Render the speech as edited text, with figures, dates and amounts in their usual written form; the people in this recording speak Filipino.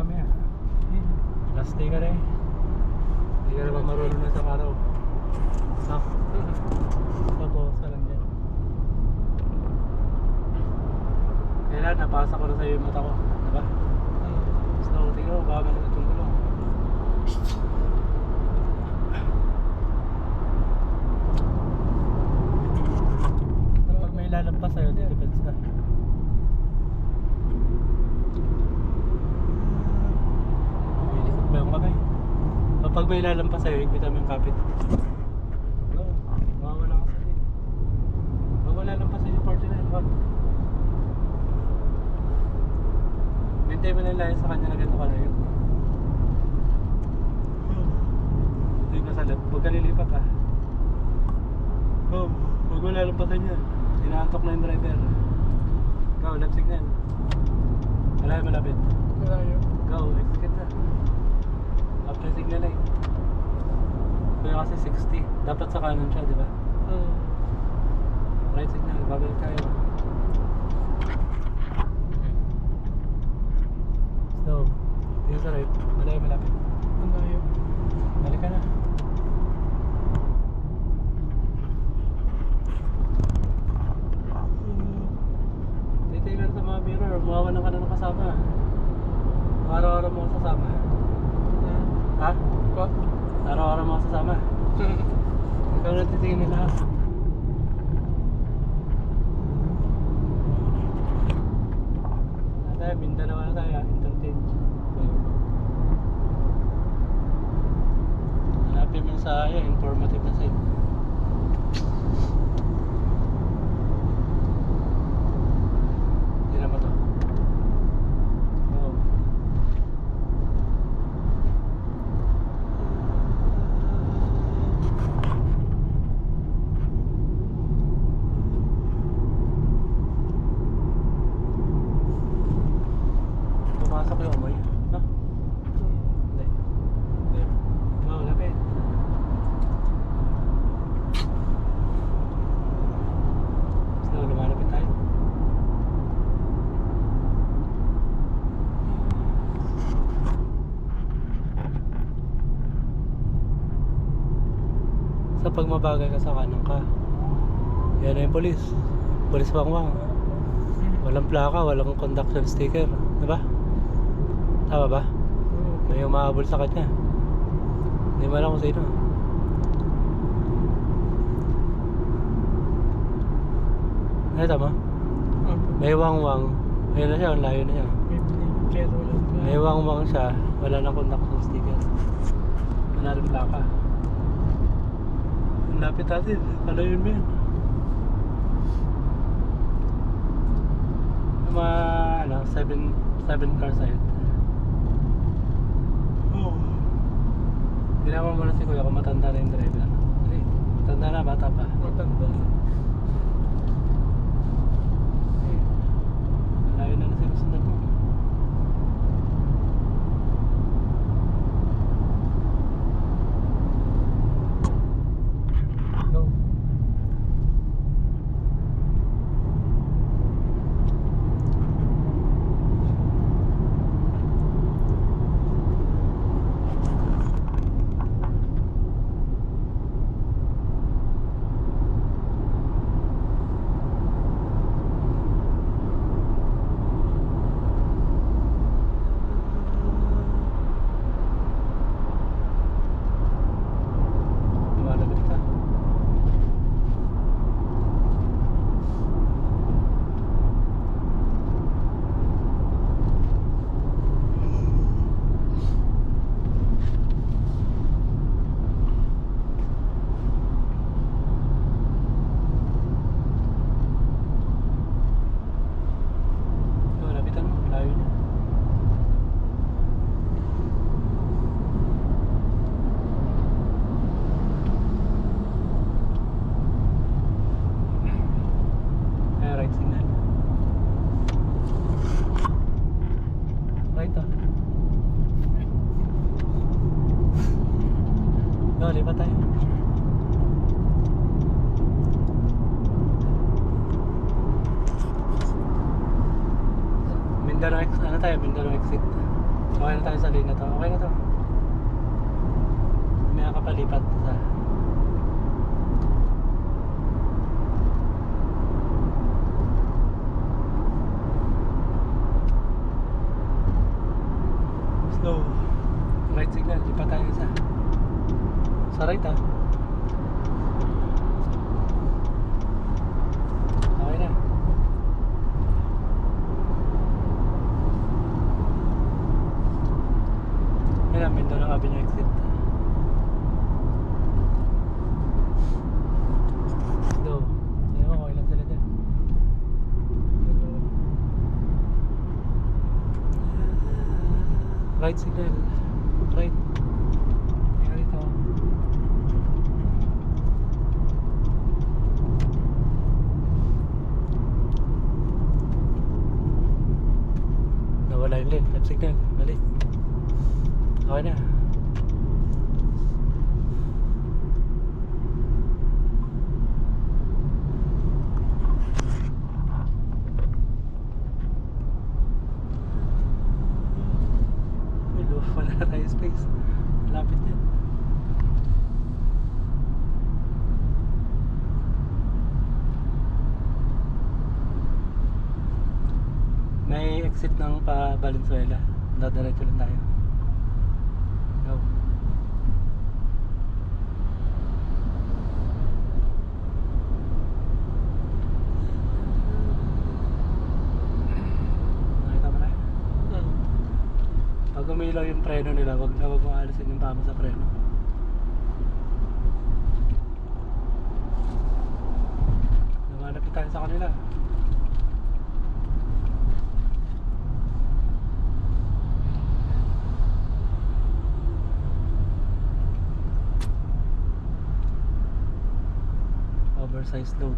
mamaya. Last day ka na eh. Hindi ka na ba marunong na sa araw? No? Tapos ka lang dyan. Kailan napasa ko na sa'yo yung mata ko, diba? So, tingnan mo, baka malamit yung gulong. Pag may lalampas sa'yo, depends ka. Bilikot ba yung kamay? Kapag may lalampas sa'yo, higpitan mo yung kapit. No, mawawala ka sa'yo. Pag wala lampas sa'yo, 49, wag. Hintay mo lang layo sa kanya na ganito kalayo. Hindi ka sa left, huwag ka lilipat ha. Huwag mo lalampasan niya. Inaantok na yung driver. Go, left signal. Malayo malapit. Malayo. Go, exit na. After signal light. Kaya kasi 60. Dapat sa kanan siya, di ba? Right signal, babalik tayo. So, dito sa right, malayo malapit. Malayo. Balik ka na. Titignan sa mga mirror, mawawalan ka na ng kasama. Araw-araw mo kasama. Ha? What? Araw-araw mo kasama. Ikaw na titignan nila ha. Tayo, Mindanao na tayo, interchange. Hanapin mo sa informative na site. Hindi naman to. Oo. Pumasok yung amoy. Ha? Hindi. Hindi. Oo, lapit. So, lumalapit tayo. Sa pag mabagal ka sa kanan ka, yan na yung polis. Polis wangwang. Walang plaka, walang conduction sticker. Diba? Tama ba? May umahabol sa kanya. Hindi mo alam kung sino. Ay, tama? May wangwang. Ayun na siya, ang layo na siya. Pero lang. May wangwang siya, wala na conduction sticker. Wala rin plaka. Ang lapit natin, palayon mo yan. Yung mga, ano, 7 car side. Ginawa mo na si Kuya kung matanda na yung driver. Hindi, matanda na, bata pa. Matanda. Malayo na na sinusundan mo. Go. Lumalapit ka. Go, lapitan mo, layo niya. Right signal. Right ah. Go, lipat tayo. Mindanao exit, ano tayo? Mindanao exit. Okay na tayo sa lane na to. Okay na to. May kapalipat sa slow. Right signal. Lipat tayo isa. Sa right ah. Okay na. Yan ang Mindoro Avenue exit. Slow. Sabi mo, okay lang sila dyan. Right signal. Right. Tingnan dito. Nawala yung lane. Left signal. Balik. Okay na. Wala na tayo space. Lapit din. May exit ng pa Valenzuela. Dadiretso lang tayo. Go. Nakita mo na? Pag umilaw yung preno nila, wag mo alisin yung paa mo sa preno. Lumalapit tayo sa kanila. Oversized load.